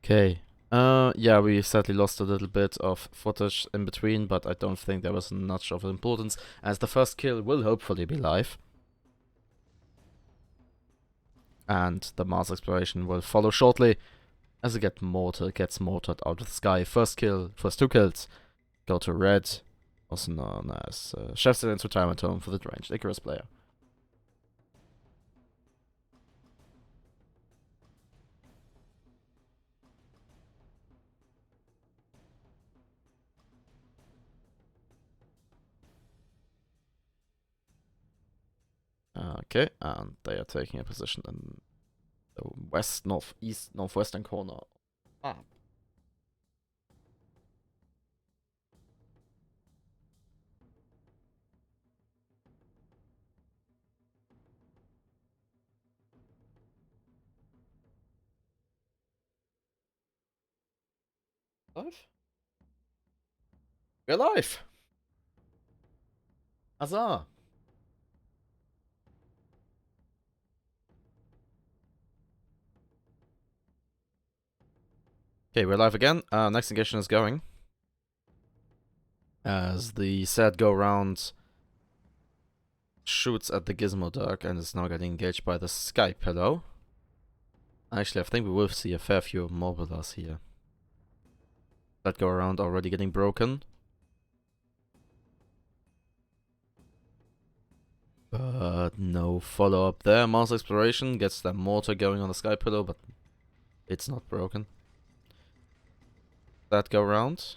Okay. Yeah, we sadly lost a little bit of footage in between, but I don't think there was much of importance, as the first kill will hopefully be live. And the Mars exploration will follow shortly, as it gets mortared out of the sky. First two kills, go to Red, also known as Chef Zillion's retirement home for the ranged Icarus player. Okay, and they are taking a position in the west, northeast, northwestern corner. Ah. Live? We're live! Huzzah! Okay, we're live again. Next engagement is going. As the sad go round shoots at the Gizmo Dog and is now getting engaged by the Sky Pillow. Actually, I think we will see a fair few mobilers here. That go around already getting broken. But no follow-up there. Mars Exploration gets the mortar going on the Sky Pillow, but it's not broken. That go round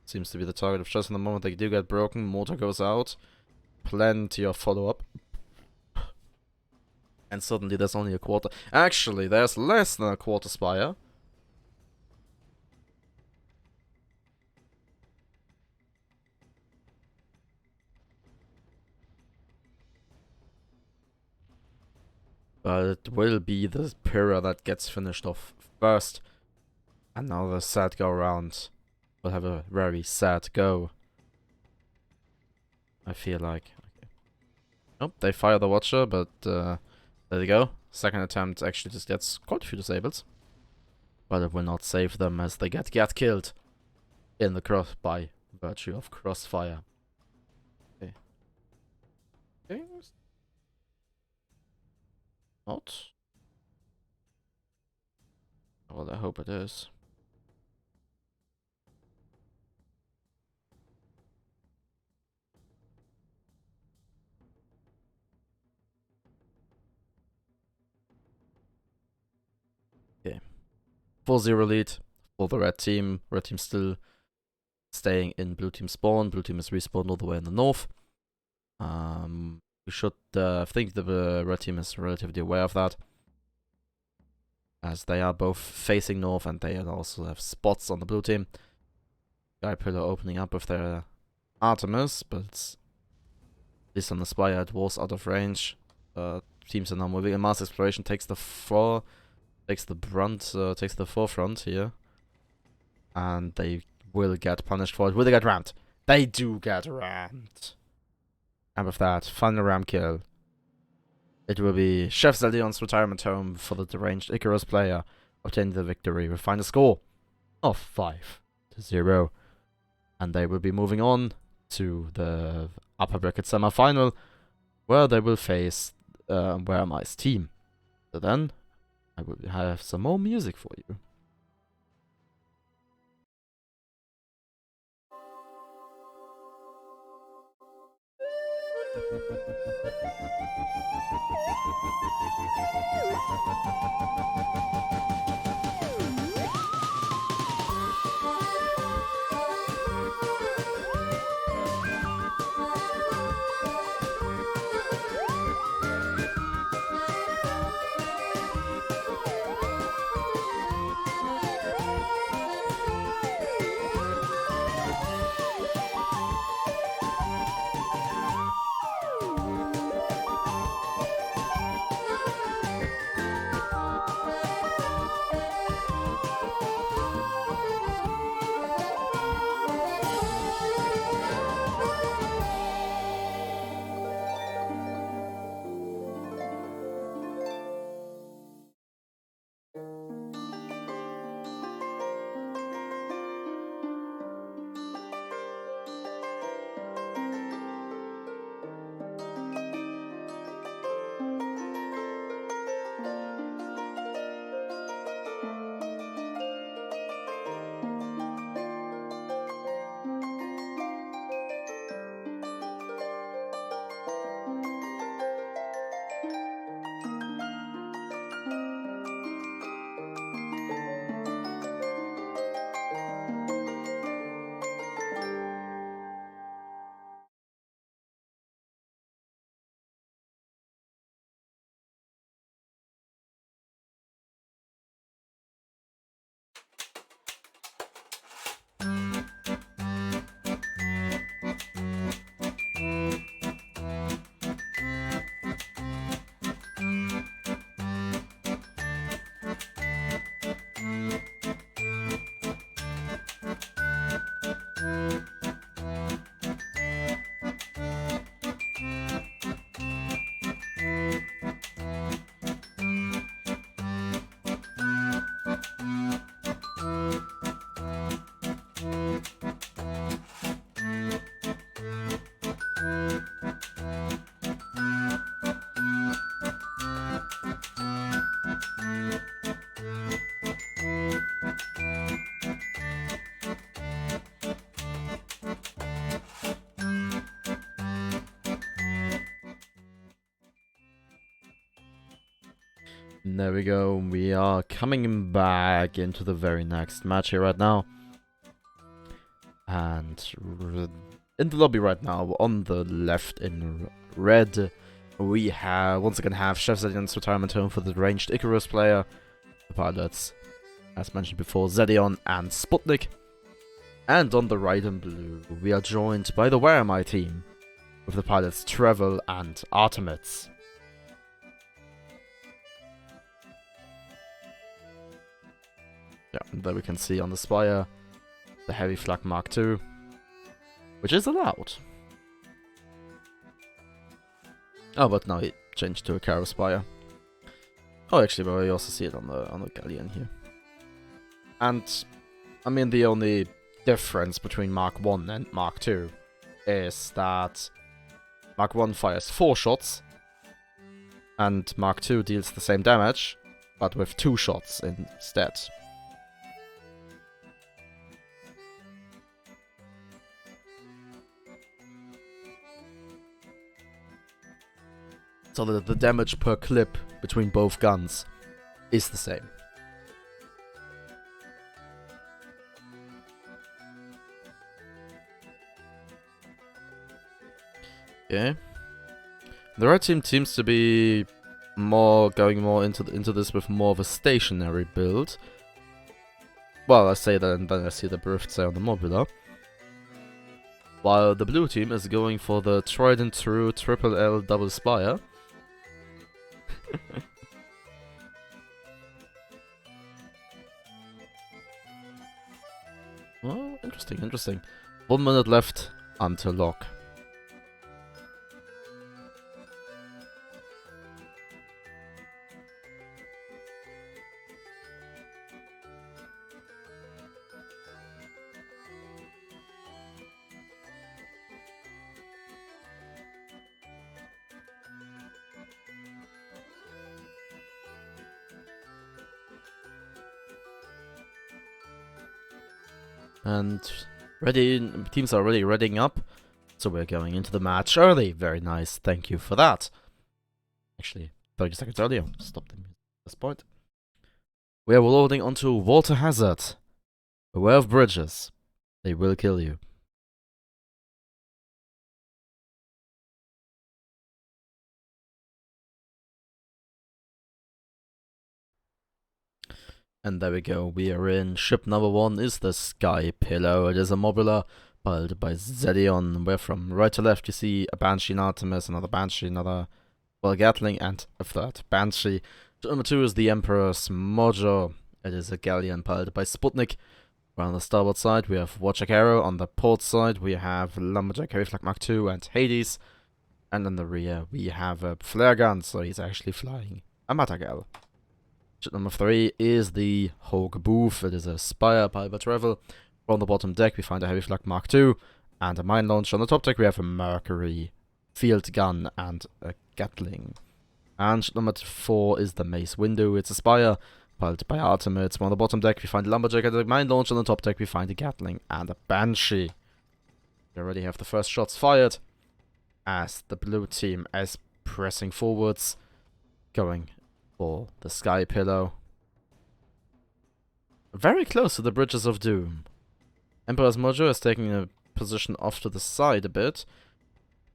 seems to be the target of choice in the moment. They do get broken. Mortar goes out. Plenty of follow-up. And suddenly there's only a quarter. Actually, there's less than a quarter spire. But it will be the Pyrrha that gets finished off first. And now the sad go round will have a very sad go. I feel like. Okay. Nope, they fire the Watcher, but there they go. Second attempt actually just gets quite a few disables. But it will not save them as they get killed in the cross by virtue of crossfire. Okay. Okay. Not. Well, I hope it is. Okay. 4-0 lead for the red team. Red team still staying in blue team spawn. Blue team is respawned all the way in the north. We should think the red team is relatively aware of that, as they are both facing north and they also have spots on the blue team. Sky Pillar opening up with their Artemis, but at least on the Spire it was out of range. Teams are now moving, and Mars Exploration takes the forefront here, and they will get punished for it. Will they get rammed? They do get rammed. And with that, final ram kill. It will be Chef Zillion's retirement home for the deranged Icarus player, obtaining the victory with final score of 5-0. And they will be moving on to the upper bracket semi-final, where they will face Where Am I's team. So then, I will have some more music for you. There we go. We are coming back into the very next match here right now. And in the lobby right now, on the left in red, we have once again Chef Zedion's retirement home for the ranged Icarus player. The pilots, as mentioned before, Zedion and Sputnik. And on the right in blue, we are joined by the Where Am I team, with the pilots Trevel and Artemis. Yeah, and there we can see on the spire the Heavy Flak Mark II, which is allowed. Oh, but now it changed to a Caro Spire. Oh, actually, but we also see it on the galleon here. And I mean, the only difference between Mark 1 and Mark 2 is that Mark 1 fires 4 shots, and Mark 2 deals the same damage, but with 2 shots instead. So the damage per clip between both guns is the same. Okay. The red team seems to be going more into this with more of a stationary build. Well, I say that and then I see the Birthday on the Mobula. While the blue team is going for the tried and true triple L double spire. Well, interesting. 1 minute left until lock. And teams are already readying up, so we're going into the match early. Very nice, thank you for that. Actually, 30 seconds earlier, stop them at this point. We are loading onto Water Hazard. Beware of bridges, they will kill you. And there we go, we are in. Ship number 1 is the Sky Pillow. It is a Mobula built by Zedion, where from right to left you see a Banshee and Artemis, another Banshee, another Gatling, and a third Banshee. Number 2 is the Emperor's Mojo. It is a galleon piloted by Sputnik. On the starboard side we have Watcher Arrow. On the port side we have Lumberjack, Heavy Flak Mark II, and Hades. And in the rear we have a flare gun, so he's actually flying a Matagel. Ship number 3 is the Hogue Booth. It is a spire piloted by Trevel. On the bottom deck we find a Heavy Flak Mark II and a mine launcher. On the top deck we have a Mercury field gun and a Gatling. And ship number 4 is the Mace Window. It's a spire piloted by Artemis. On the bottom deck we find a Lumberjack and a mine launcher. On the top deck we find a Gatling and a Banshee. We already have the first shots fired as the blue team is pressing forwards, going for the Sky Pillow. Very close to the Bridges of Doom. Emperor's Mojo is taking a position off to the side a bit.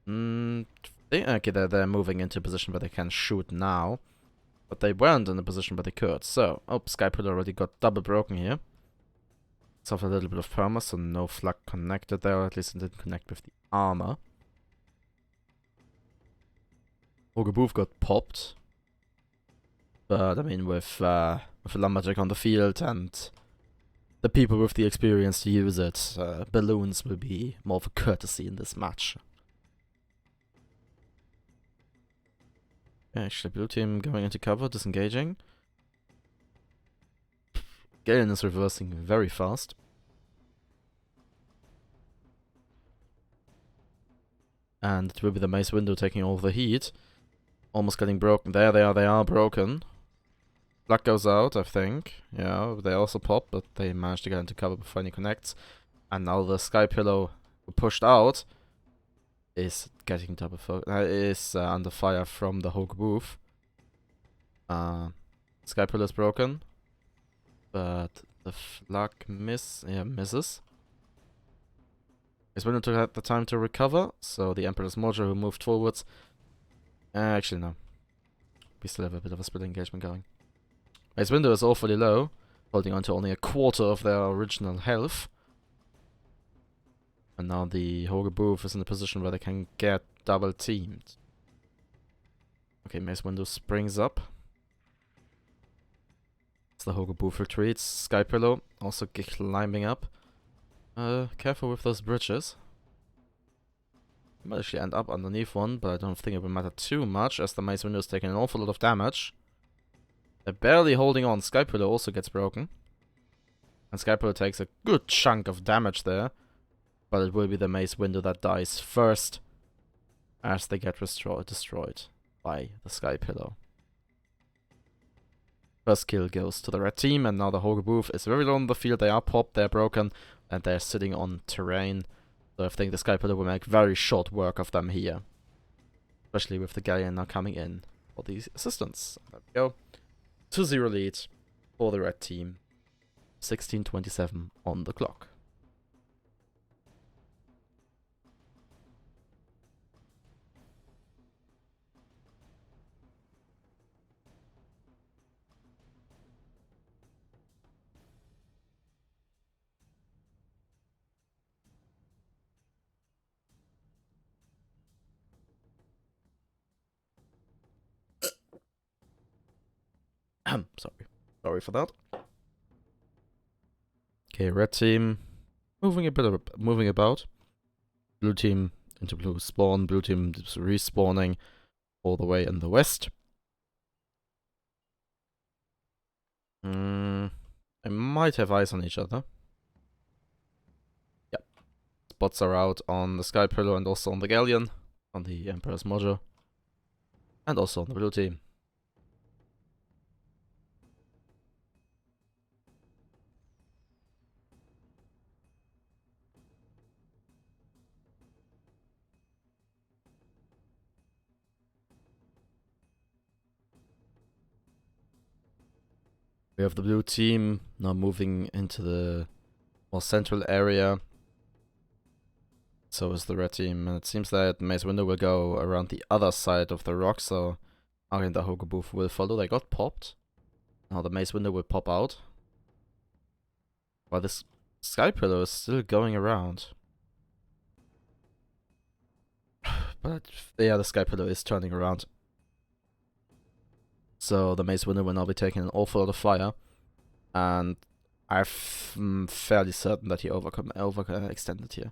Okay, they're moving into a position where they can shoot now. But they weren't in a position where they could. So, Sky Pillow already got double broken here. Suffered a little bit of perma, so no flak connected there, or at least it didn't connect with the armor. Hogue Booth got popped. But, I mean, with a Lumberjack on the field and the people with the experience to use it, balloons will be more of a courtesy in this match. Actually, blue team going into cover, disengaging. Galen is reversing very fast. And it will be the Mace Window taking all the heat. Almost getting broken. There they are broken. Black goes out, I think. Yeah, they also pop, but they managed to get into cover before any connects. And now the Sky Pillow pushed out is getting under fire from the Hogue Booth. Sky Pillar is broken. But the flak misses. Mace Windu took had the time to recover, so the Emperor's Mojo, who moved forwards. Actually, no. We still have a bit of a split engagement going. Mace Windu is awfully low, holding on to only a quarter of their original health. And now the Hoge Booth is in a position where they can get double teamed. Okay, Mace Windu springs up. As the Hoge Booth retreats, Sky Pillow also climbing up. Careful with those bridges. You might actually end up underneath one, but I don't think it will matter too much, as the Mace Windu is taking an awful lot of damage. They're barely holding on. Sky Pillow also gets broken. And Sky Pillow takes a good chunk of damage there. But it will be the Mace Windu that dies first, as they get destroyed by the Sky Pillow. First kill goes to the red team, and now the Hoge Booth is very low on the field. They are popped, they're broken, and they're sitting on terrain. So I think the Sky Pillar will make very short work of them here. Especially with the Galleon now coming in for the assistance. There we go. 2-0 lead for the red team. 16:27 on the clock. Sorry for that. Okay, red team moving about. Blue team into blue spawn. Blue team just respawning all the way in the west. They might have eyes on each other. Yep. Spots are out on the Sky Pillar and also on the Galleon, on the Emperor's Mojo, and also on the blue team. We have the blue team now moving into the more central area. So is the red team, and it seems that Mace Windu will go around the other side of the rock, so again the Hoge Booth will follow. They got popped. Now the Mace Windu will pop out. While this Sky Pillar is still going around. But yeah, the Sky Pillar is turning around. So the Mace Windu will now be taking an awful lot of fire. And I'm fairly certain that he overextended here.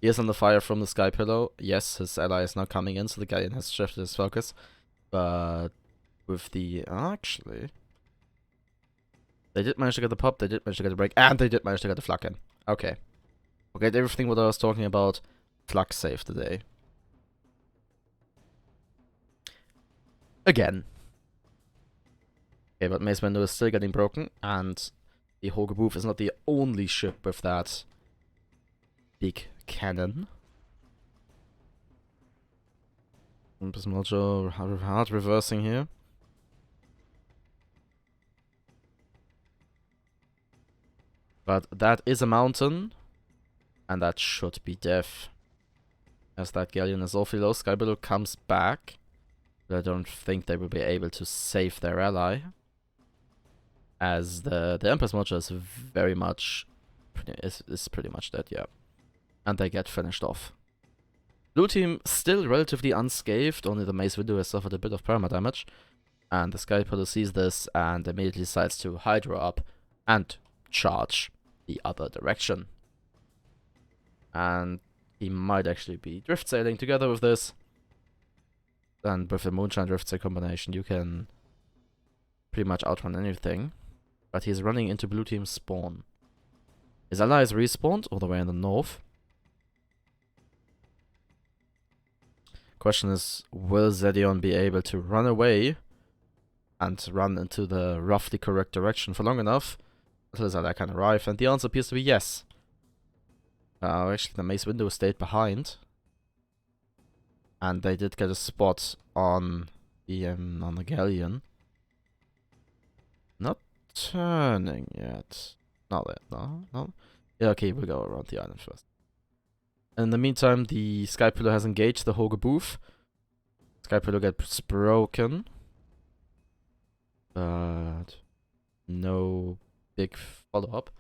He is under fire from the Sky Pillow. Yes, his ally is now coming in, so the Galleon has shifted his focus. But with the... Actually... They did manage to get the pop, they did manage to get the break, and they did manage to get the flak in. Okay. Forget everything what I was talking about. Flak saved the day. Again. Okay, but Mace Windu is still getting broken, and the Hoge Booth is not the only ship with that big cannon. Mojo hard reversing here. But that is a mountain, and that should be death. As that Galleon is awfully low, Sky Pillar comes back. But I don't think they will be able to save their ally. As the Emperor's Mojo is very much is pretty much dead, yeah. And they get finished off. Blue team still relatively unscathed, only the Mace Windu has suffered a bit of perma damage. And the Sky Pillar sees this and immediately decides to Hydra up and charge the other direction. And he might actually be drift sailing together with this. And with the Moonshine Drift Sail combination, you can pretty much outrun anything. But he's running into blue team's spawn. His ally is respawned all the way in the north. Question is, will Zedion be able to run away and run into the roughly correct direction for long enough until his ally can arrive? And the answer appears to be yes. Actually, the Mace Windu stayed behind. And they did get a spot on the Galleon. turning yet. Not yet, no. Yeah, okay, we'll go around the island first. In the meantime, the Sky Pillar has engaged the Hoge Booth. Sky Pillar gets broken. But no big follow-up.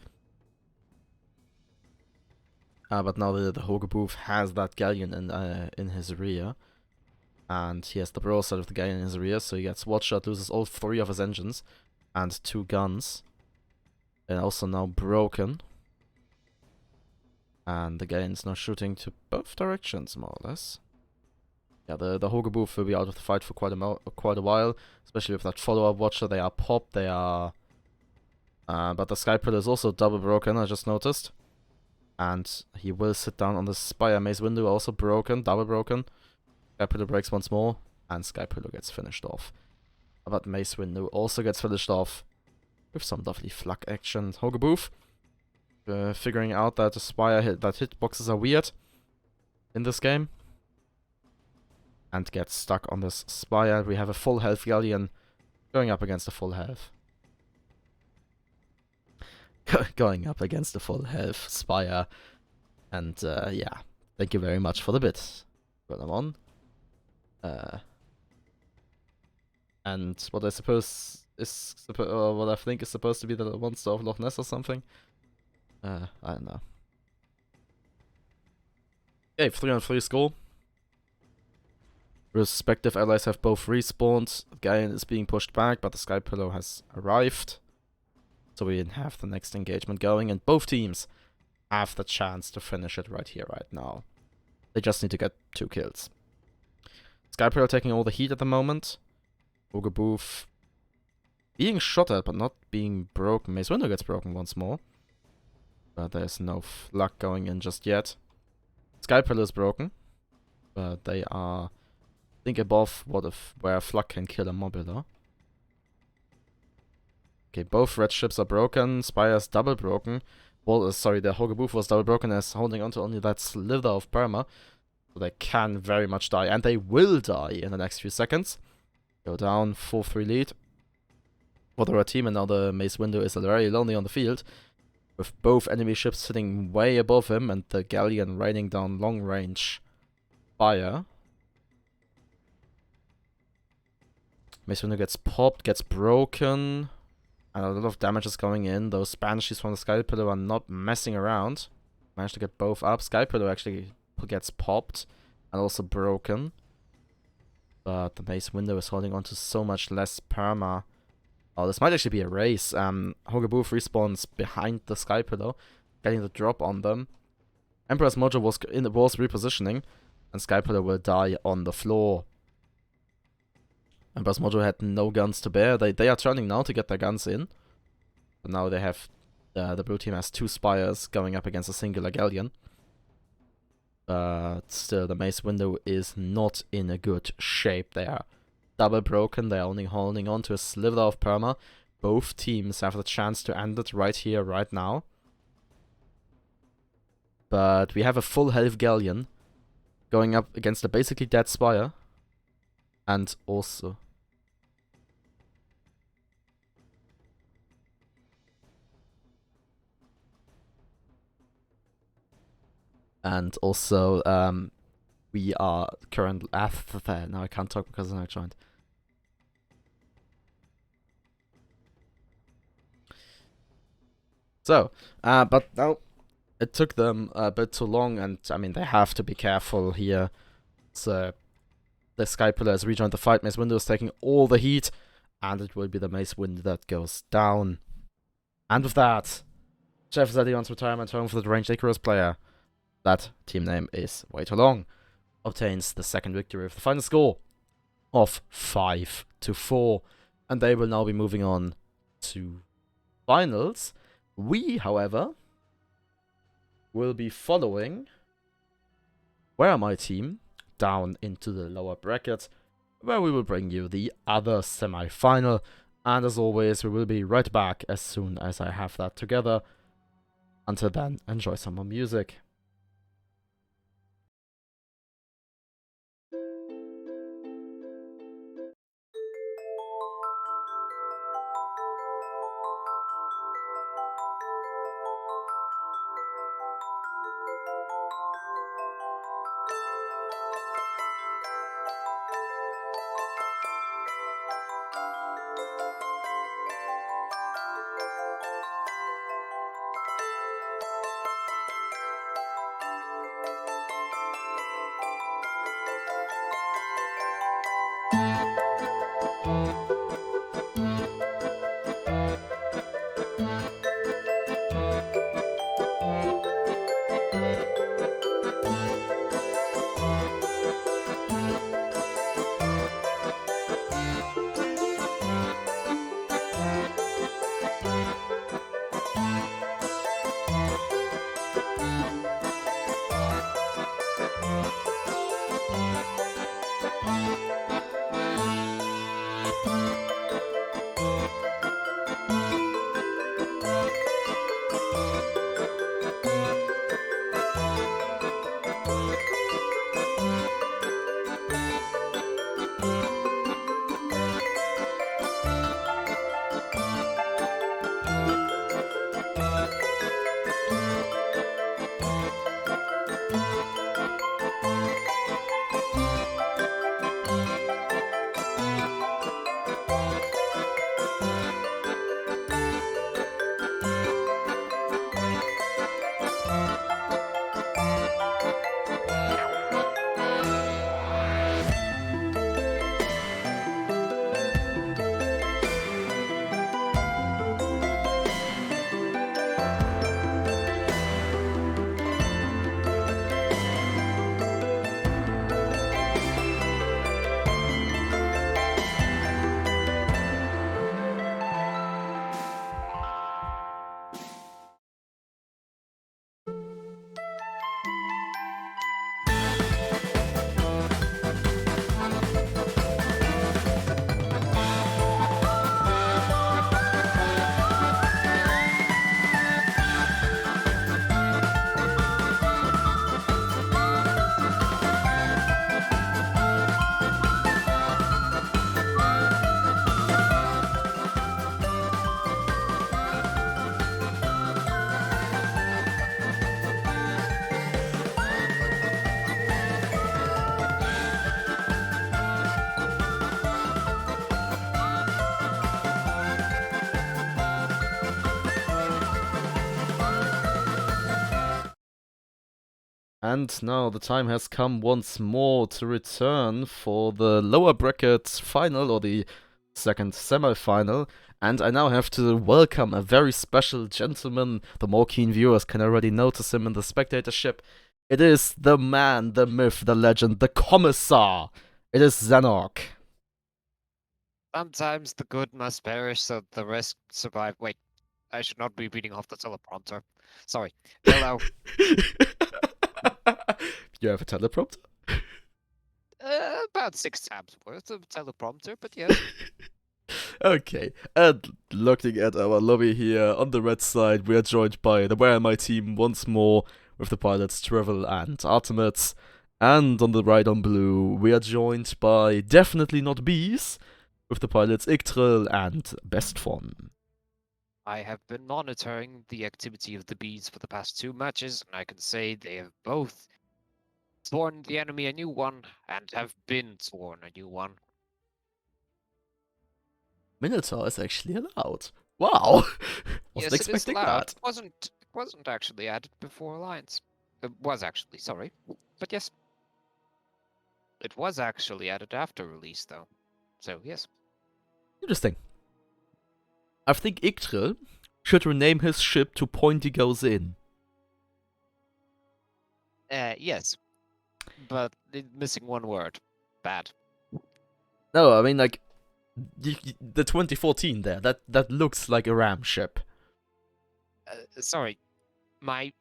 But now the Hoge Booth has that galleon in his rear. And he has the broadside of the galleon in his rear, so he gets one-shot, loses all 3 of his engines and 2 guns. And also now broken. And the galleon's now shooting to both directions, more or less. Yeah, the Hoge Booth will be out of the fight for quite a while, especially with that follow-up watcher. They are popped, they are... but the Sky Pillar is also double broken, I just noticed. And he will sit down on the Spire. Mace Window also broken, double broken. Sky Pillar breaks once more, and Sky Pillar gets finished off. But Mace Window also gets finished off with some lovely flak action. Hoge Booth, figuring out that the Spire that hitboxes are weird in this game. And gets stuck on this Spire. We have a full health galleon going up against a full health. Going up against a full health Spire. And yeah, thank you very much for the bit, Ramon. And what I suppose is what I think is supposed to be the monster of Loch Ness or something. I don't know. Okay, 3-on-3 score. Respective allies have both respawned. The galleon is being pushed back, but the Sky Pillar has arrived. So we have the next engagement going, and both teams have the chance to finish it right here, right now. They just need to get 2 kills. Sky Pillar taking all the heat at the moment. Hoge Booth being shot at, but not being broken. Mace Window gets broken once more. But there's no flak going in just yet. Sky Pillar is broken. But they are... think above where a flak can kill a mobular. Okay, both red ships are broken. Spire's double broken. Well, sorry, the Hoge Booth was double broken as holding onto only that slither of perma. So they can very much die, and they will die in the next few seconds. Go down, 4-3 lead for the red team, and now the Mace Window is very lonely on the field, with both enemy ships sitting way above him and the galleon raining down long-range fire. Mace Window gets popped, gets broken, and a lot of damage is going in. Those Banshees from the Sky Pillar are not messing around. Managed to get both up. Sky Pillar actually gets popped and also broken. But the Mace Window is holding on to so much less perma. Oh, this might actually be a race. Hoge Booth respawns behind the Sky Pillar, getting the drop on them. Emperor's Mojo was repositioning, and Sky Pillar will die on the floor. Emperor's Mojo had no guns to bear. They are turning now to get their guns in. But now they have... the blue team has 2 Spires going up against a singular galleon. But still, the Mace Window is not in a good shape. They are double broken. They are only holding on to a sliver of perma. Both teams have the chance to end it right here, right now. But we have a full health galleon going up against a basically dead Spire. And also... we are currently... now I can't talk because I'm not joined. So, but now it took them a bit too long, and I mean, they have to be careful here. So, the Sky Pillar has rejoined the fight. Mace Window is taking all the heat, and it will be the Mace Window that goes down. And with that, Jeff Zedion's retirement home for the Ranged Icarus player. That team name is way too long. Obtains the second victory with the final score of 5-4. And they will now be moving on to finals. We, however, will be following Where My Team down into the lower bracket, where we will bring you the other semi-final. And as always, we will be right back as soon as I have that together. Until then, enjoy some more music. And now the time has come once more to return for the lower bracket final, or the second semi-final. And I now have to welcome a very special gentleman. The more keen viewers can already notice him in the spectatorship. It is the man, the myth, the legend, the commissar. It is Zennoch. Sometimes the good must perish so the rest survive. Wait, I should not be reading off the teleprompter. Sorry. Hello. You have a teleprompter? About 6 tabs worth of teleprompter, but yes. Okay, and looking at our lobby here, on the red side, we are joined by the Where Am I team once more, with the pilots Travel and Artemis. And on the right on blue, we are joined by Definitely Not Bees, with the pilots Yggdrasil and Bestfon. I have been monitoring the activity of the bees for the past 2 matches, and I can say they have both sworn the enemy a new one, and have been sworn a new one. Minotaur is actually allowed. Wow! Wasn't Yes, it is expecting allowed. that. It wasn't actually added before Alliance. It was actually, sorry. But yes. It was actually added after release, though. So, yes. Interesting. I think Yggdrasil should rename his ship to Pointy Goes In. Yes. But missing one word. Bad. No, I mean, like, the 2014 there, that looks like a ram ship. Sorry. My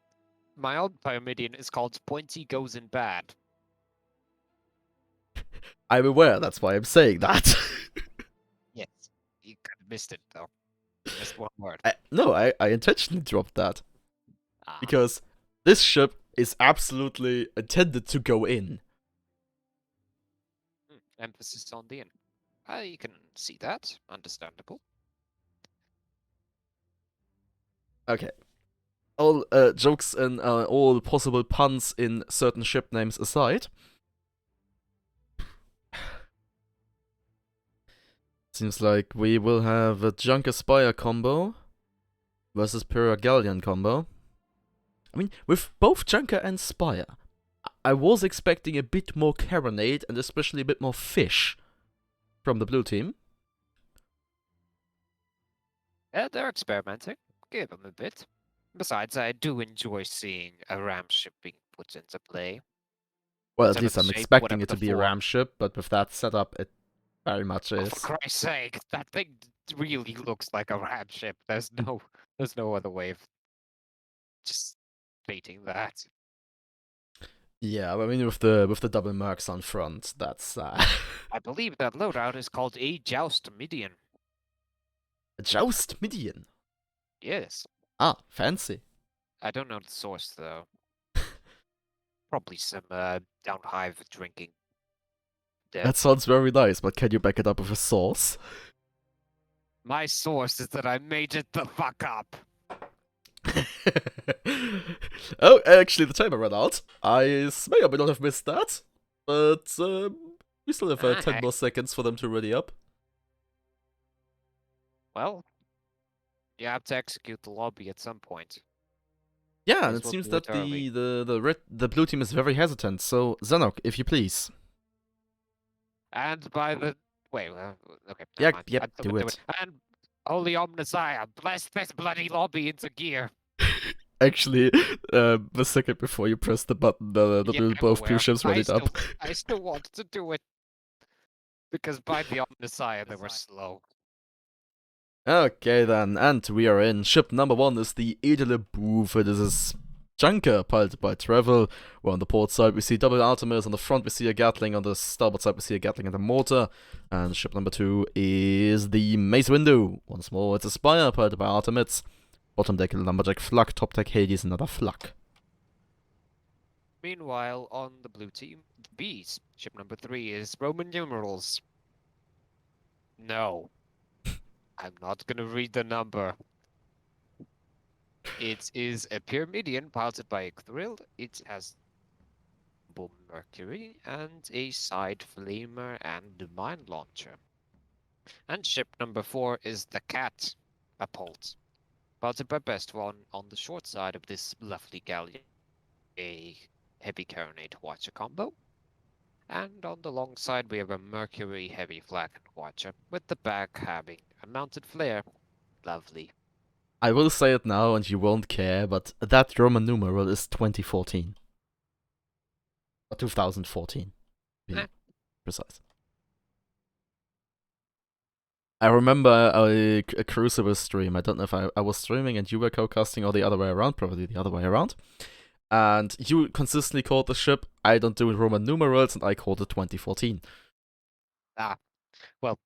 old Pyramidian is called Pointy Goes in Bad. I'm aware, that's why I'm saying that. Yes. You kind of missed it, though. You missed one word. I intentionally dropped that. Ah. Because this ship is absolutely intended to go in. Emphasis on the end. I can see that. Understandable. Okay. All jokes and all possible puns in certain ship names aside. Seems like we will have a Junker Spire combo versus Pyrrha Galleon combo. I mean, with both Junker and Spire, I was expecting a bit more Carronade and especially a bit more fish from the blue team. Yeah, they're experimenting. Give them a bit. Besides, I do enjoy seeing a ram ship being put into play. Well, at Whatever least the I'm shape, expecting whatever it to the be a form. ram ship, but with that setup, it very much Oh, for is. Christ's sake, that thing really looks like a ram ship. There's no other way of just stating that. Yeah, I mean with the double mercs on front, that's I believe that loadout is called a Joust Midian. a Joust Midian. Yes. Ah, fancy. I don't know the source though. Probably some down hive drinking. That sounds very nice, but can you back it up with a source? My source is that I made it the fuck up. Oh, actually, the timer ran out. I may or may not have missed that, but we still have 10 Heck. more seconds for them to ready up. Well, you have to execute the lobby at some point. Yeah, and This it will seems do it that early. the blue team is very hesitant. So Zennoch, if you please. And by the wait, okay, never Yeah, mind. yep, I'm still do gonna do it. it. And Holy Omnissiah, bless this bloody lobby into gear. Actually, the second before you press the button, Yeah, I'm both blue aware. ships readied up. I still wanted to do it because by the Omnissiah they were slow. Okay then, and we are in. Ship number 1 is the Edele Boove. This is Junker, piloted by Travel. We're on the port side, we see double Artemis. On the front, we see a Gatling. On the starboard side, we see a Gatling and a mortar. And ship number 2 is the Mace Window. Once more, it's a Spire, piloted by Artemis. Bottom deck, Lumberjack Flak. Top deck, Hades, another Flak. Meanwhile, on the blue team, the bees, ship number 3 is Roman numerals. No. I'm not gonna read the number. It is a Pyramidian piloted by Yggdrasil. It has Bomb Mercury and a side flamer and a mine launcher. And ship number 4 is the Cat, a Pult, piloted by Best One on the short side of this lovely galleon. heavy Carronade Watcher combo. And on the long side, we have a Mercury heavy Flagon Watcher, with the back having a mounted flare. Lovely. I will say it now and you won't care, but that Roman numeral is 2014. Or 2014, to be Eh. precise. I remember a Crucible stream. I don't know if I was streaming and you were co-casting or the other way around, probably the other way around. And you consistently called the ship, I don't do Roman numerals, and I called it 2014. Well,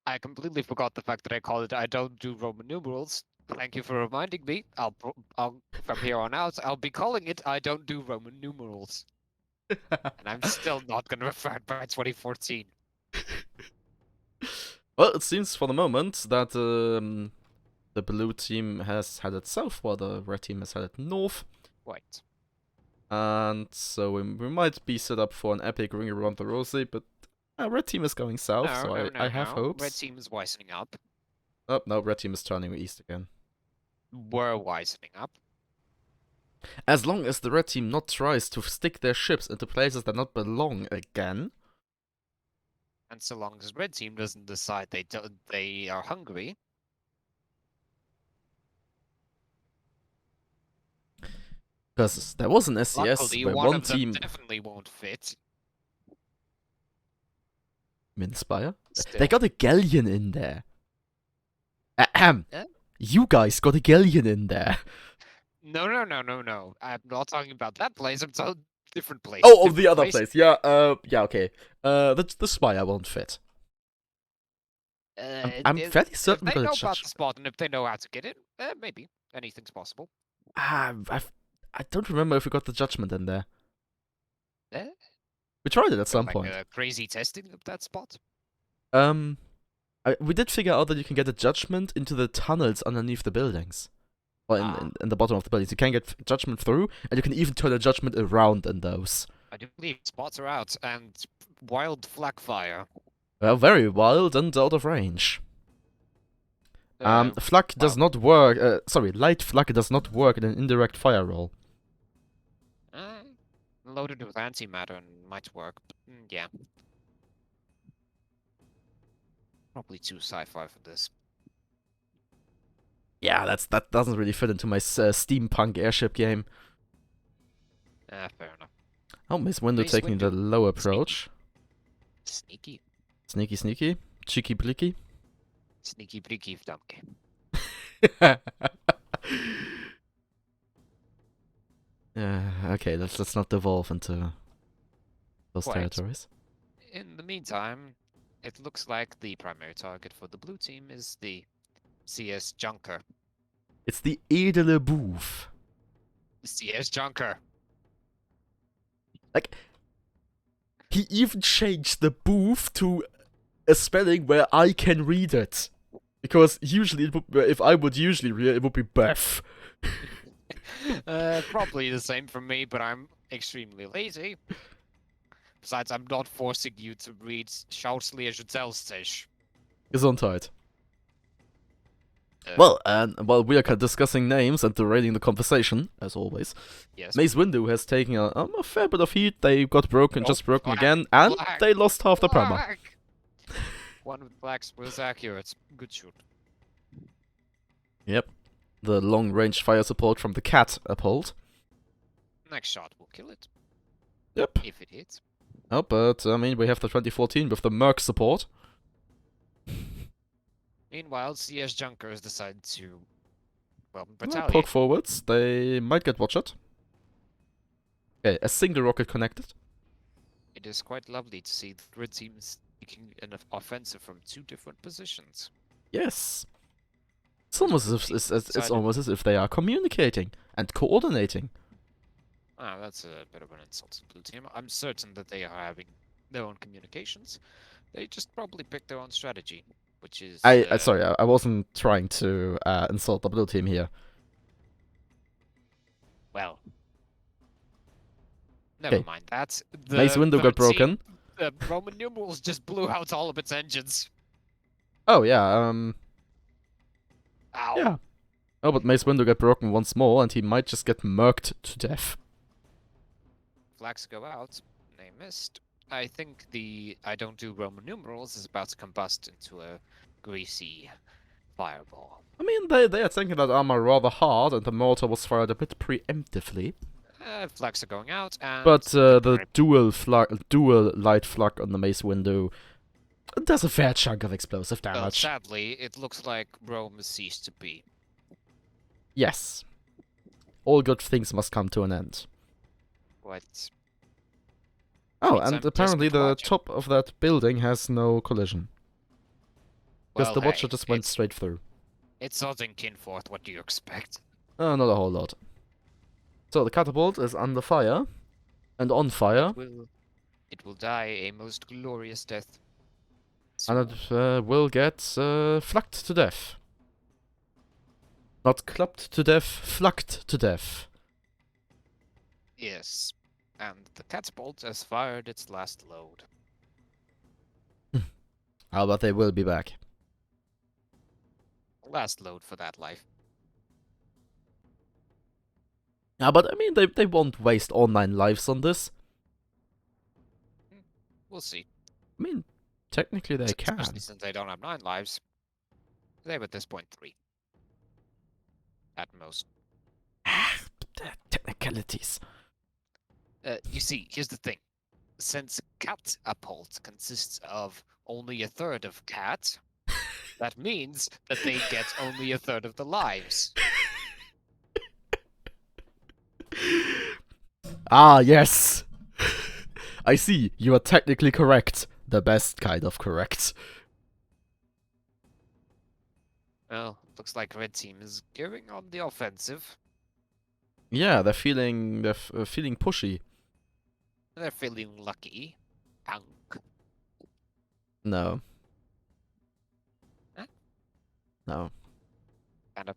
I completely forgot the fact that I called it I don't do Roman numerals. Thank you for reminding me. I'll from here on out, I'll be calling it I don't do Roman numerals. And I'm still not going to refer it by 2014. Well, it seems for the moment that the blue team has headed south, while the red team has headed north. Wait. And so we might be set up for an epic ring around the rosy, but red team is going south, so I have hopes. Red team is wisening up. Oh, no, red team is turning east again. We're wisening up. As long as the red team not tries to stick their ships into places that not belong again. And so long as red team doesn't decide they are hungry. Because there was an SCS Luckily, where one one of them team... definitely won't fit. Minspire? Still. They got a galleon in there. Ahem. Eh? You guys got a galleon in there. No. I'm not talking about that place. I'm talking different place. Oh, the other place. Yeah, okay. The Spire won't fit. I'm fairly certain if they we know got a about the spot and if they know how to get it, maybe anything's possible. I don't remember if we got the judgment in there. Eh? We tried it at some Like point. crazy testing of that spot. We did figure out that you can get a judgment into the tunnels underneath the buildings. Or in the bottom of the buildings. You can get judgment through, and you can even turn a judgment around in those. I do believe spots are out, and wild flak fire. Well, very wild and out of range. Flak does well. not work. Light flak does not work in an indirect fire roll. Loaded with antimatter might work. But, yeah. Probably too sci-fi for this. Yeah, that doesn't really fit into my steampunk airship game. Fair enough. Oh, Miss Window Mace taking Windu. the low approach. Sneaky. Sneaky. Cheeky blicky. Sneaky bricky vdamke. Okay, let's not devolve into those Wait. territories. In the meantime, it looks like the primary target for the blue team is the CS Junker. It's the edele Bouf. CS Junker. Like, he even changed the Bouf to a spelling where I can read it. Because usually, if I would usually read it, it would be Beth. Probably the same for me, but I'm extremely lazy. Besides, I'm not forcing you to read Schauslier Zelstisch. Gesundheit. Well, and while we are discussing names and derailing the conversation, as always, yes. Mace Windu has taken a fair bit of heat. They got broken, Oh, just broken black, again, and black, they lost half the primer. One with blacks was accurate. Good shoot. Yep. The long-range fire support from the cat uphold. Next shot will kill it. Yep. If it hits. Oh, but, I mean, we have the 2014 with the Merc support. Meanwhile, CS Junkers decide to, well, Well, retaliate. poke forwards. They might get watched. Okay, a single rocket connected. It is quite lovely to see the grid teams taking an offensive from two different positions. Yes. It's almost it's almost as if they are communicating and coordinating. Ah, that's a bit of an insult to the blue team. I'm certain that they are having their own communications. They just probably picked their own strategy, which is... Sorry, I wasn't trying to insult the blue team here. Well... Never Okay. mind that. Mace window got broken. The Roman numerals just blew out all of its engines. Oh, yeah, Ow. yeah. Oh, but Mace window got broken once more, and he might just get murked to death. flags go out. They missed. I think the I don't do Roman numerals is about to combust into a greasy fireball. I mean, they are taking that armor rather hard, and the mortar was fired a bit preemptively. Flags are going out, and But the dual light flak on the mace window does a fair chunk of explosive well, damage. sadly, it looks like Rome has ceased to be. Yes. All good things must come to an end. What? Oh, Means and I'm apparently just the watching. top of that building has no collision. Because Well, the Watcher hey, just went straight through. it's Odinkinforth. What do you expect? Not a whole lot. So the catapult is under fire. And on fire. It will die a most glorious death. And it will get flacked to death. Not clubbed to death, flacked to death. Yes, and the catapult has fired its last load. But they will be back. Last load for that life. Yeah, but I mean, they won't waste all 9 lives on this. We'll see. I mean, technically they can. Especially since they don't have 9 lives. They have at this point 3. At most. Technicalities. You see, here's the thing. Since catapult consists of only a third of cat, that means that they get only a third of the lives. Ah, yes. I see. You are technically correct. The best kind of correct. Well, looks like red team is gearing on the offensive. Yeah, they're feeling pushy. They're feeling lucky. Punk. No. Huh? No. Kind of.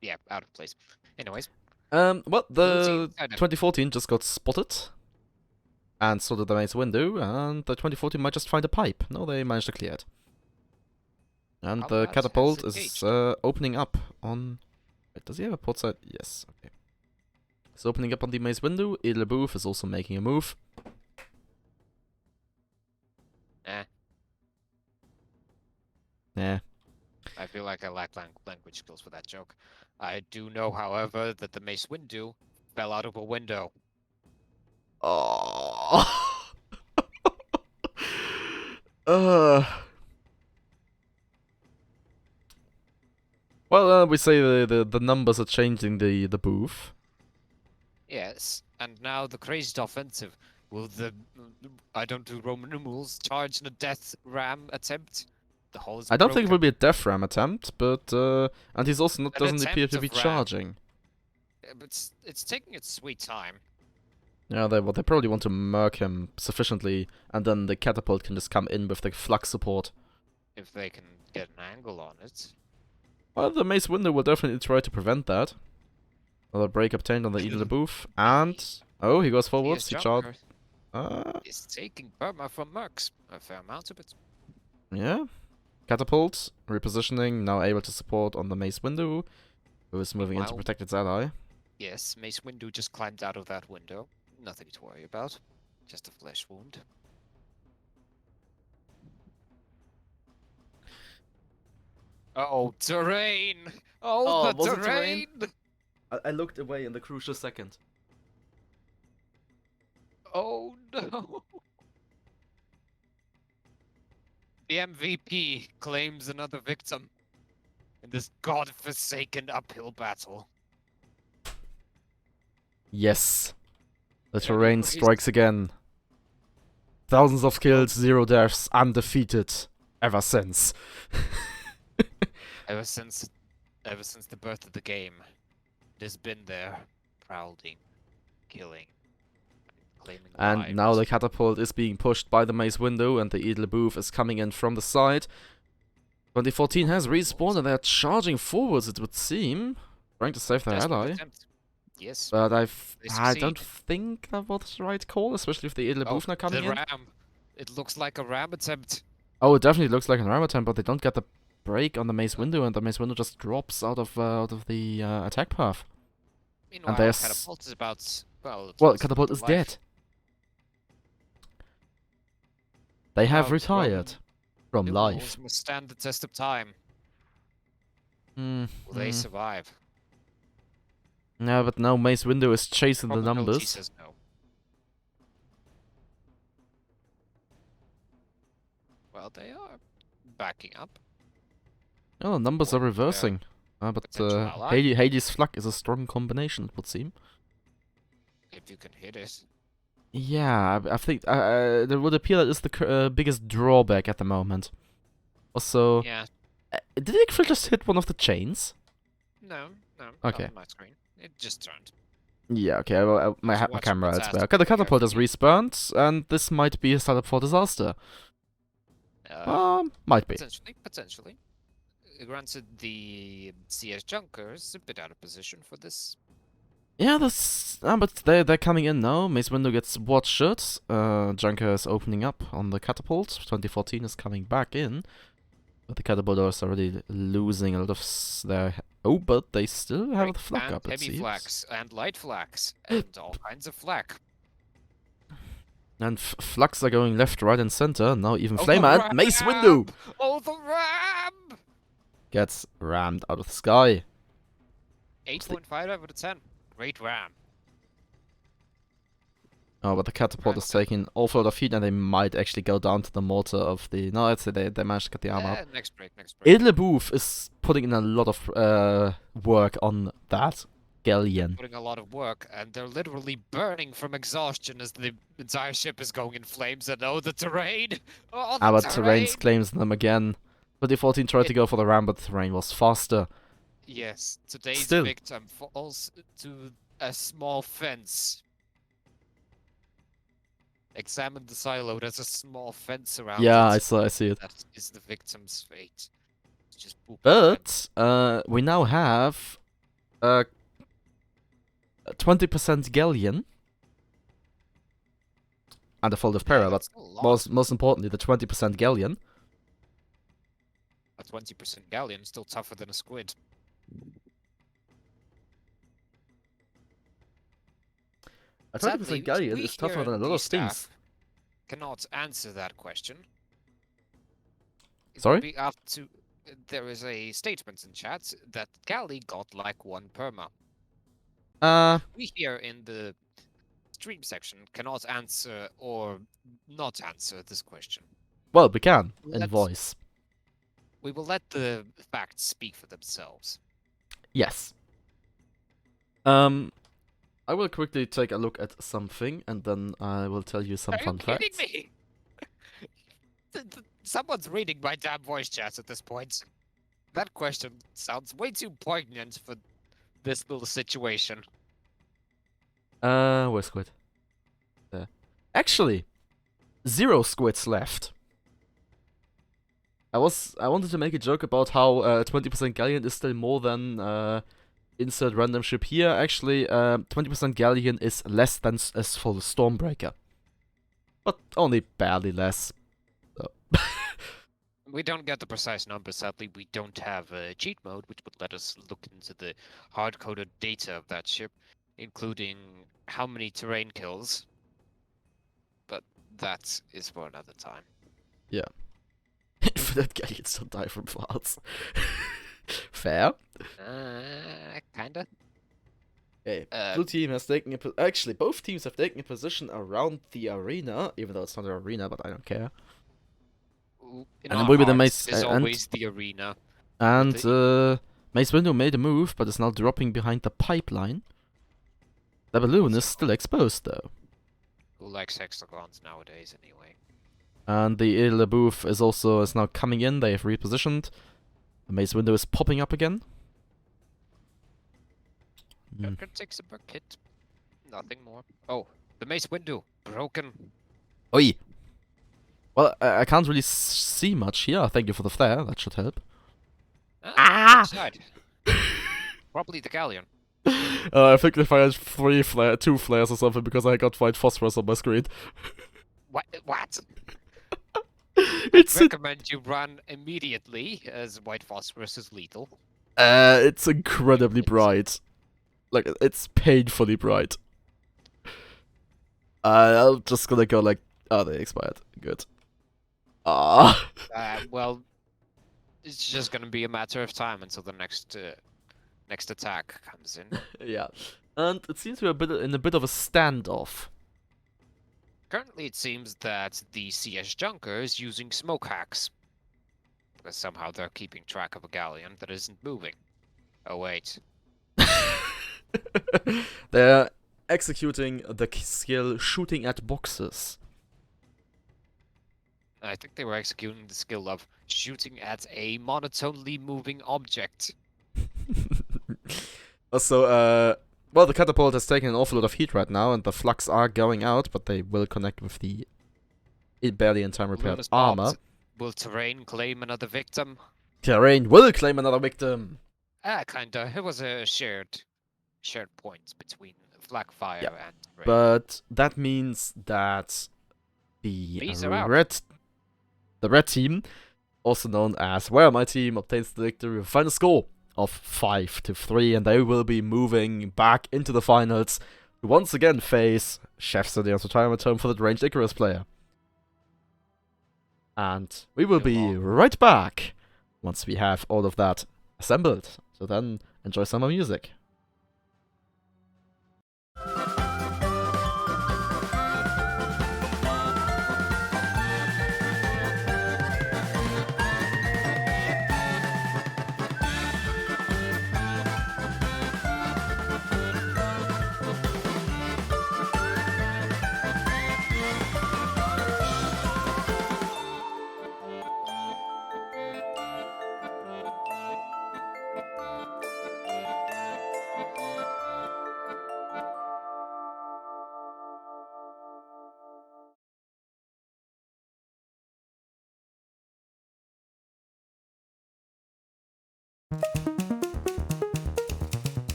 Yeah, out of place. Anyways. Well, the I know. 2014 just got spotted. And so did the mace window, and the 2014 might just find a pipe. No, they managed to clear it. And How the bad has catapult it is aged? opening up on... Wait, does he have a port side? Yes, okay. It's opening up on the mace window. Edelboof is also making a move. Eh. Yeah. I feel like I lack language skills for that joke. I do know, however, that the mace window fell out of a window. Oh. uh. Well, we say the numbers are changing the booth. Yes, and now the crazed offensive. Will the I don't do Roman numerals charge in a death ram attempt? The hole is I don't think it will broken. be a death ram attempt, but and he's also not, An doesn't appear attempt to be of ram. charging. But it's taking its sweet time. Yeah, they probably want to murk him sufficiently, and then the catapult can just come in with the flux support. If they can get an angle on it. Well, the mace window will definitely try to prevent that. Another break obtained on the Edel booth, and oh, he goes forwards. He charged. Is taking Burma from Mercs. A fair amount of it. Yeah. Catapult repositioning, now able to support on the mace window, who is moving in to Meanwhile- protect its ally. Yes, Mace Windu just climbed out of that window. Nothing to worry about. Just a flesh wound. Oh, terrain! Oh, The was it terrain! terrain? I looked away in the crucial second. Oh no! The MVP claims another victim in this god-forsaken uphill battle. Yes. The Yeah, terrain he's- strikes again. Thousands of kills, 0 deaths, undefeated. Ever since. Ever since the birth of the game, it has been there, prowling, killing, claiming And lives. now the catapult is being pushed by the mace window, and the Edel booth is coming in from the side. 2014 has respawned, and they're charging forwards, it would seem. Trying to save their Desperate ally. attempt. Yes. But They I don't succeed. think that was the right call, especially if the Edel booth now coming the in. ram. It looks like a ram attempt. Oh, it definitely looks like an armor attempt, but they don't get the break on the mace window, and the mace window just drops out of the attack path. Meanwhile, there's- catapult is about Well, at Well, least Catapult for is life. dead. They have Well, retired from New life. rules must stand the test of time. Mm, Will they survive? Yeah, but now Mace Windu is chasing the Probability numbers. says no. Well, they are backing up. Oh, the numbers are With, reversing. But potential ally. Hades' Flak is a strong combination, it would seem. If you can hit it. Yeah, I think it would appear that is the biggest drawback at the moment. Also, Yeah. did it actually just hit one of the chains? No, Okay. not on my screen. It just turned. Yeah, okay, well, I might Just have my watch camera what's elsewhere. asked Okay, the for catapult is carefully. respawned, and this might be a setup for disaster. Might be. Potentially. Granted, the CS Junker is a bit out of position for this. Yeah, but they're coming in now. Mace Windu gets watch shot. Junker is opening up on the catapult. 2014 is coming back in. But the catapult is already losing a lot of their... Oh, but they still have the flak and up, it heavy seems. flags, and light flags, and all kinds of flak. And flaks are going left, right, and center. Now even Oh, Flamer the and Mace ram! Windu Oh, the ram! gets rammed out of the sky. 8.5 out of 10. Great ram. Oh, but the catapult is taking an awful lot of heat, and they might actually go down to the mortar of the... No, I'd say they managed to get the armor up. Next break. Idleboof is putting in a lot of work on that galleon. Putting a lot of work, and they're literally burning from exhaustion as the entire ship is going in flames. And oh, the terrain! Oh, the Our terrain! terrain claims them again. 2014 tried to go for the ram, but the terrain was faster. Yes, today's Still. victim falls to a small fence. Examine the silo. There's a small fence around it. Yeah, I see it. That is the victim's fate. It's just poop But we now have 20% galleon and a fold of para, but most importantly, the 20% galleon. A 20% galleon is still tougher than a squid. A 20% galleon is tougher than a lot of things. Cannot answer that question. Sorry? It would be up to. There is a statement in chat that Galley got like 1 perma. We here in the stream section cannot answer or not answer this question. Well, we can in voice. We will let the facts speak for themselves. Yes. I will quickly take a look at something, and then I will tell you some fun facts. Are you kidding me? Someone's reading my damn voice chat at this point. That question sounds way too poignant for this little situation. Where's Squid? There. Actually, 0 squids left. I wanted to make a joke about how 20% galleon is still more than insert random ship here. Actually, 20% galleon is less than as for the Stormbreaker, but only barely less. So. We don't get the precise numbers, sadly. We don't have a cheat mode, which would let us look into the hard-coded data of that ship, including how many terrain kills. But that is for another time. Yeah. Infinite galleons don't die from farts. Fair. Kinda. Okay. Blue team has taken actually, both teams have taken a position around the arena, even though it's not an arena, but I don't care. And then will be the Mace is always the arena. And Mace Windu made a move, but is now dropping behind the pipeline. The balloon is still exposed, though. Who likes hexagons nowadays, anyway? And the Idleboof is now coming in. They have repositioned. The Mace Windu is popping up again. Joker takes a bucket. Nothing more. Oh, the Mace Windu broken. Oi! Well, I can't really see much here. Thank you for the flare. That should help. Side. Probably the galleon. I think they fired 2 flares or something because I got white phosphorus on my screen. What? I recommend you run immediately, as white phosphorus is lethal. It's incredibly bright. Like, it's painfully bright. I'm just gonna go like, oh, they expired. Good. Ah. Well, it's just gonna be a matter of time until the next attack comes in. Yeah. And it seems we're in a bit of a standoff. Currently, it seems that the CS Junker is using smoke hacks. Because somehow they're keeping track of a galleon that isn't moving. Oh, wait. They're executing the skill shooting at boxes. I think they were executing the skill of shooting at a monotonely moving object. Also, well, the catapult has taken an awful lot of heat right now, and the flux are going out, but they will connect with the barely in time repaired Luna's armor. bombs. Will terrain claim another victim? Terrain will claim another victim. Kinda. It was a shared point between flak fire Yeah, and terrain. but that means that the Bees are out. red team, also known as Where My Team, obtains the victory with a final score of 5-3, and they will be moving back into the finals to once again face Chef Stadium's retirement home for the Ranged Icarus player. And we will be right back once we have all of that assembled. So then, enjoy some more music.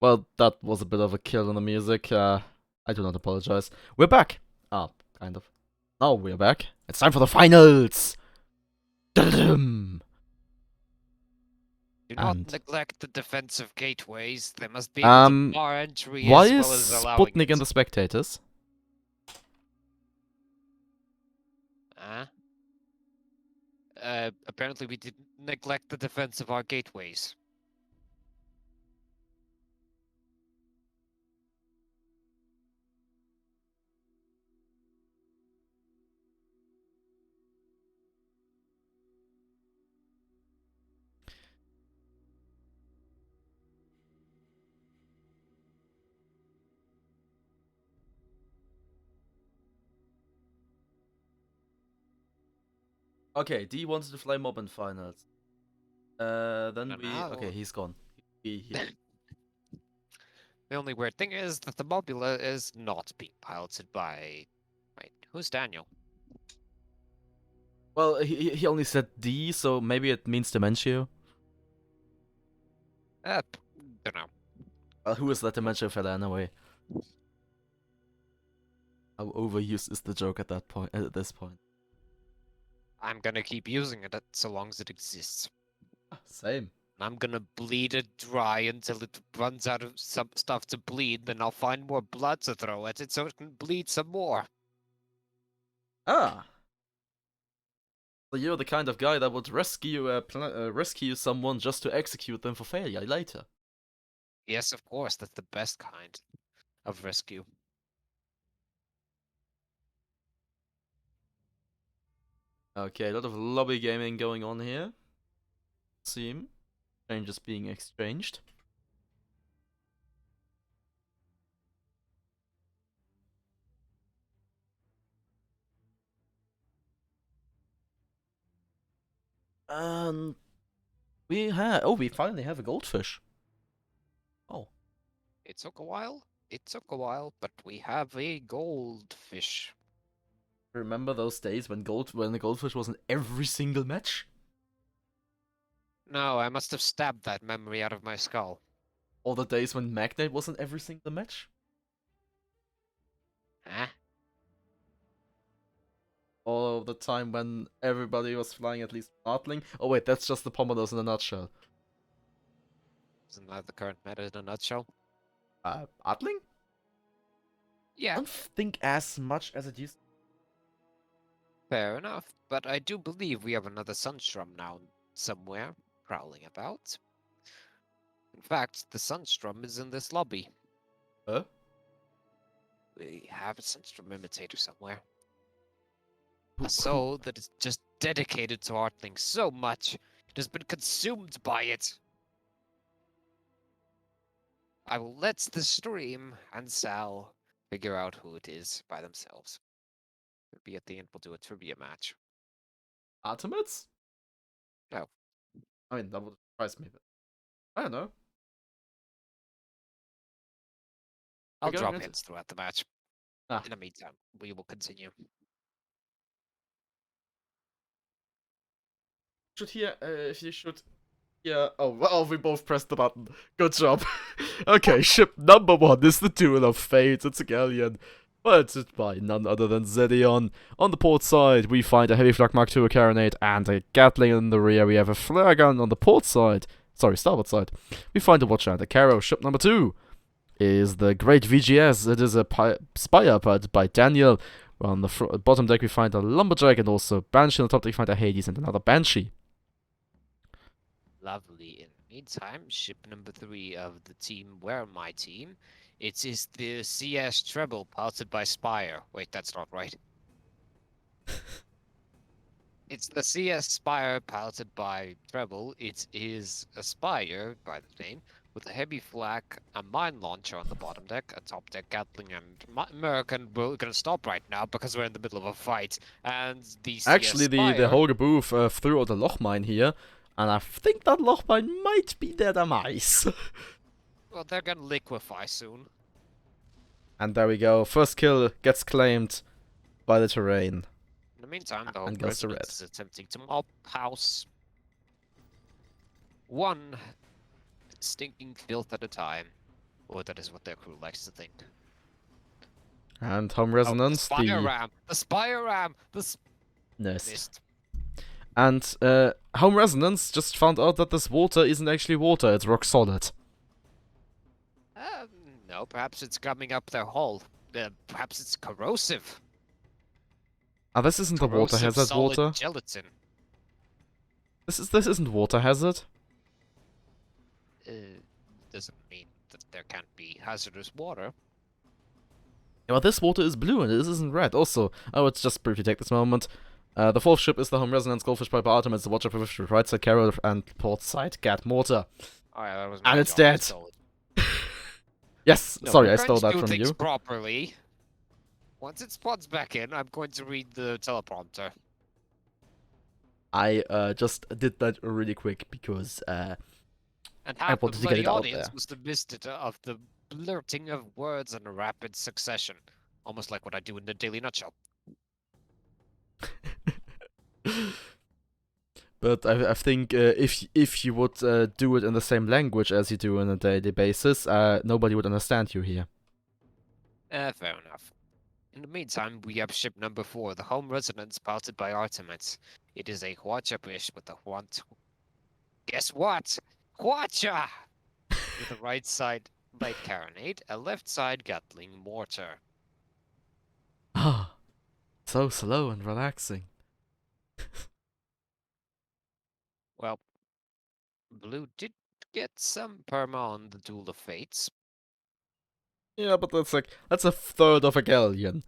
Well, that was a bit of a kill on the music. I do not apologize. We're back. Kind of. Now we're back. It's time for the finals. Dum-dum. Do not And neglect the defensive gateways. They must be able to bar entry why as is well as allowing Sputnik it. in the spectators? Apparently we did neglect the defense of our gateways. Okay, D wanted to fly mob in finals. Then we... Now, Okay, he's gone. He... the only weird thing is that the Mobula is not being piloted by... Wait, who's Daniel? Well, he only said D, so maybe it means Dementio. Don't know. Who is that Dementio fella anyway? How overused is the joke at that point? At this point, I'm gonna keep using it so long as it exists. same. I'm gonna bleed it dry until it runs out of some stuff to bleed, then I'll find more blood to throw at it so it can bleed some more. Ah, so you're the kind of guy that would rescue someone just to execute them for failure later. Yes, of course, that's the best kind of rescue. Okay, a lot of lobby gaming going on here. Seem changes being exchanged. Um, we finally have a goldfish. Oh, It took a while. It took a while, but we have a goldfish. remember those days when the goldfish was in every single match? No, I must have stabbed that memory out of my skull. Or the days when Magnate was in every single match? Huh? Or the time when everybody was flying at least Artling? Oh wait, that's just the Pomodors in a nutshell. Isn't that the current meta in a nutshell? Artling? I Yeah, don't think as much as it used to. fair enough. But I do believe we have another Sunstrom now somewhere, prowling about. In fact, the Sunstrom is in this lobby. Huh? We have a Sunstrom imitator somewhere. Who- A soul that is just dedicated to Artling so much, it has been consumed by it. I will let the stream and Sal figure out who it is by themselves. Maybe at the end we'll do a trivia match. Artemids? No. I mean, that would surprise me, but I don't know. I'll We're going drop into- hints throughout the match. Ah. In the meantime, we will continue. Should hear, if you should hear. Oh, well, we both pressed the button. Good job. Okay, ship number 1 is the Duel of Fate. It's a galleon. Piloted by none other than Zedion. On the port side, we find a Heavy Flak Mark II Carronade and a Gatling in the rear. We have a flare gun on the port side. Sorry, starboard side. We find a Watcher and a Caro. Ship number 2 is the Great VGS. It is a Spire piloted by Daniel. On the bottom deck, we find a Lumberjack and also Banshee. On the top deck, we find a Hades and another Banshee. Lovely. In the meantime, ship number 3 of the team, where my team, it is the CS Treble, piloted by Spire. Wait, that's not right. It's the CS Spire, piloted by Treble. It is a Spire, by the name, with a heavy flak, a mine launcher on the bottom deck, a top deck Gatling, and American. We're gonna stop right now because we're in the middle of a fight. And the CS Actually, the Spire... Holger Booth threw out a Loch mine here, and I think that Loch mine might be their demise. Well, they're gonna liquefy soon. And there we go. First kill gets claimed by the terrain. In the meantime, the whole And goes to president red. is attempting to mob house one stinking filth at a time. Or that is what their crew likes to think. And home Oh, resonance, the Spire Ram! The Spire Ram! Nest. Missed. And Home Resonance just found out that this water isn't actually water, it's rock solid. Um, no, perhaps it's coming up their hull. Perhaps it's corrosive. This isn't the water Corrosive hazard solid water. gelatin. This isn't water hazard. Doesn't mean that there can't be hazardous water. Yeah, well, this water is blue and this isn't red. Also, I would just briefly take this moment. The fourth ship is the Home Resonance Goldfish Piper Artem. It's the watcher with right side carrier and port side Gat mortar. Oh, yeah, that was And my it's job, I dead. stole it. Yes, No, sorry, we're I going stole to that do from things you. properly. Once it spawns back in, I'm going to read the teleprompter. I just did that really quick because And I half the wanted to get bloody it out audience there. must have missed it of the blurting of words in rapid succession. Almost like what I do in the Daily Nutshell. But I think if you would do it in the same language as you do on a daily basis, nobody would understand you here. Fair enough. In the meantime, we have ship number 4, the Home Resonance, piloted by Artemis. It is a Huacha-fish with a Guess what? Huacha! With a right side light carronade, a left side Gatling mortar. Ah, so slow and relaxing. Well, Blue did get some perma on the Duel of Fates. Yeah, but that's a third of a galleon.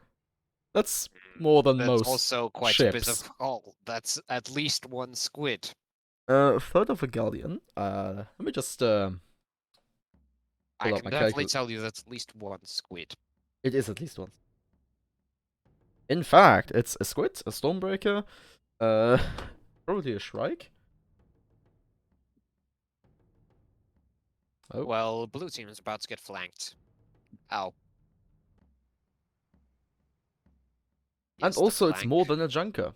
That's more than That's most also quite a bit of ships. hull. That's at least one squid. Third of a galleon. Let me just I pull up can my definitely calculator. tell you that's at least one squid. It is at least one. In fact, it's a squid, a stormbreaker, probably a shrike. Oh. Well, blue team is about to get flanked. Ow. And Yes, the also, it's flank. more than a junker.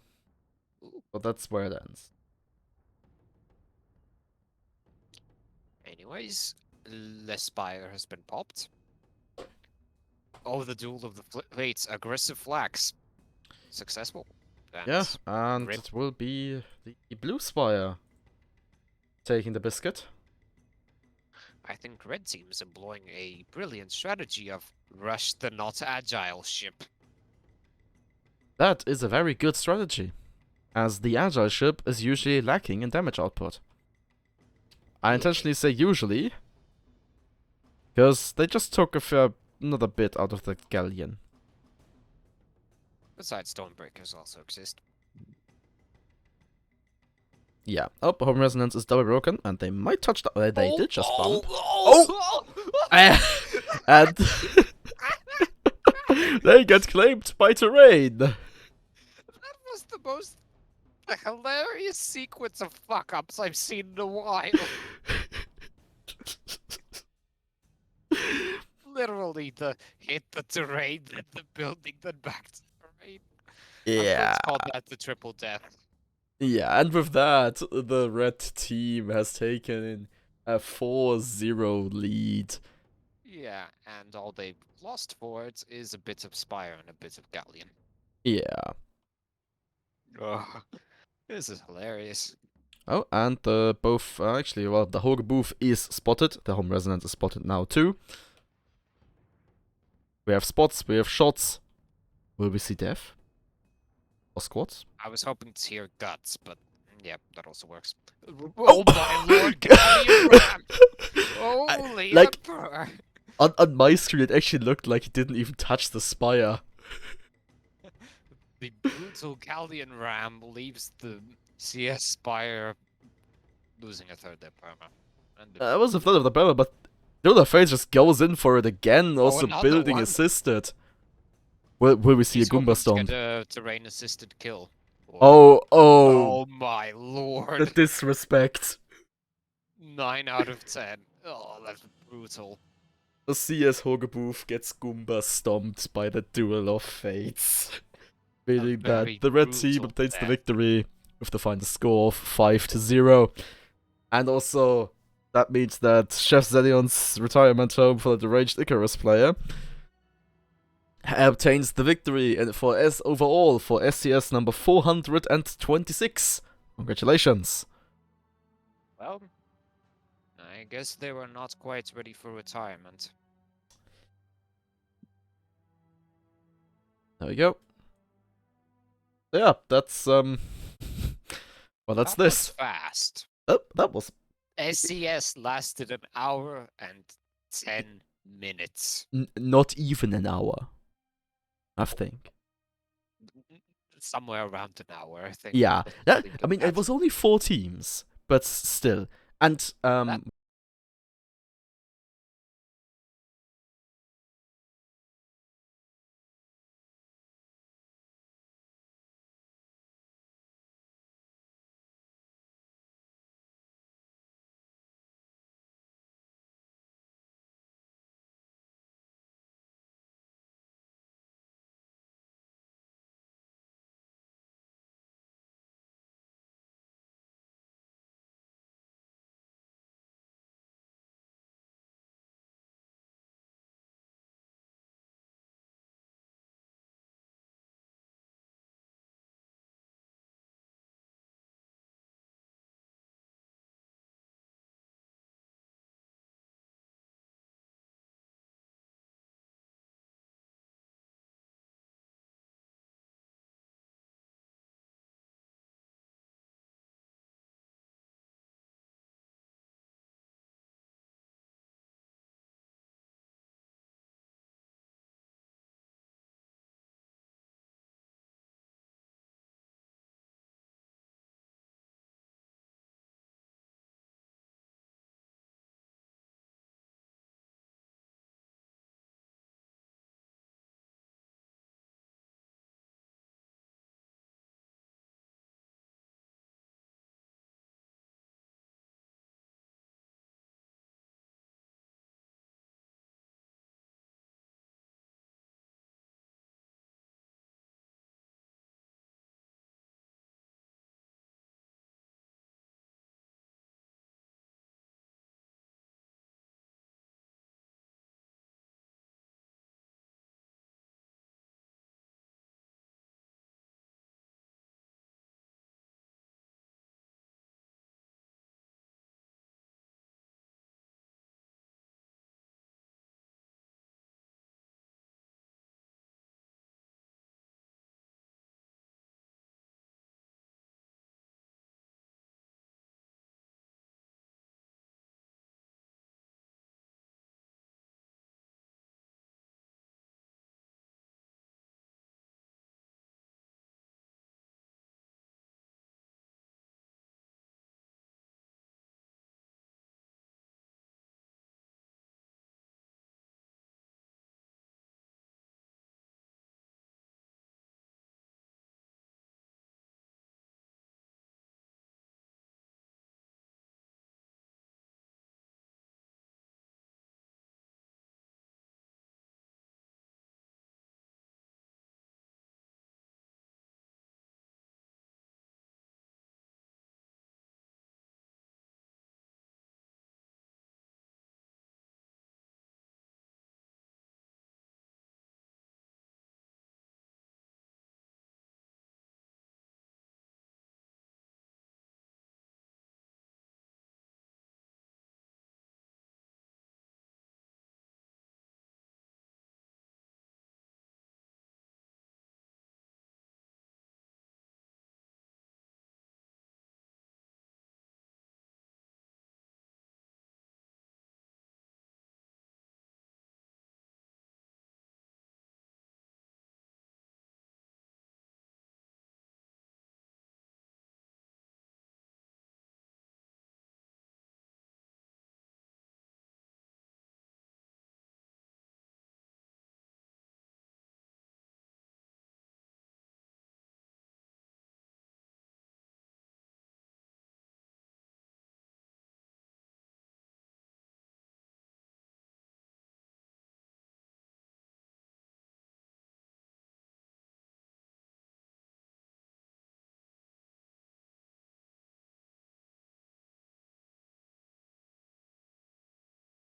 Ooh. But that's where it ends. Anyways, Lespire has been popped. Oh, the Duel of the Fates. Aggressive flags. Successful. Yeah, and rip. it will be the blue spire taking the biscuit. I think red team is employing a brilliant strategy of rush the not agile ship. That is a very good strategy, as the agile ship is usually lacking in damage output. I intentionally say usually, because they just took another bit out of the galleon. Besides, Stormbreakers also exist. Yeah. Oh, Home Resonance is double broken, and they might touch the... they did just bump. Oh! And they get claimed by terrain. That was the most hilarious sequence of fuck-ups I've seen in a while. Literally, the hit the terrain, then the building, then back to terrain. Yeah. It's called that the triple death. Yeah, and with that, the red team has taken a 4-0 lead. Yeah, and all they've lost for it is a bit of Spire and a bit of Galleon. Yeah. Ugh, this is hilarious. Oh, and both, actually, well, the Hoge booth is spotted. The Home Resonance is spotted now too. We have spots, we have shots. Will we see death? Or squads? I was hoping to hear guts, but yeah, that also works. Oh! Oh my lord, Galleon Ram! Holy like- Emperor! On my screen, it actually looked like he didn't even touch the spire. The brutal Galleon Ram leaves the CS Spire losing a third their perma. And It was a third of the barrel, but the other phase just goes in for it again, also another building one. assisted. Will we see He's a Goomba hoping to Stomp? get a terrain assisted kill. Or- Oh, Oh my the lord! disrespect. 9 out of 10. Oh, that's brutal. The CS Hoge booth gets Goomba stomped by the Duel of Fates. Meaning that very the red team brutal obtains the death. victory with the final score of 5-0. And also, that means that Chef Zenion's retirement home for the deranged Icarus player obtains the victory and overall for SCS number 426. Congratulations. Well, I guess they were not quite ready for retirement. There we go. Yeah, that's well, that's That was this. fast. Oh, that was SCS lasted an hour and 10 minutes. not even an hour, I think. Somewhere around an hour, I think. Yeah, Let's think I of mean, that. it was only 4 teams, but still. And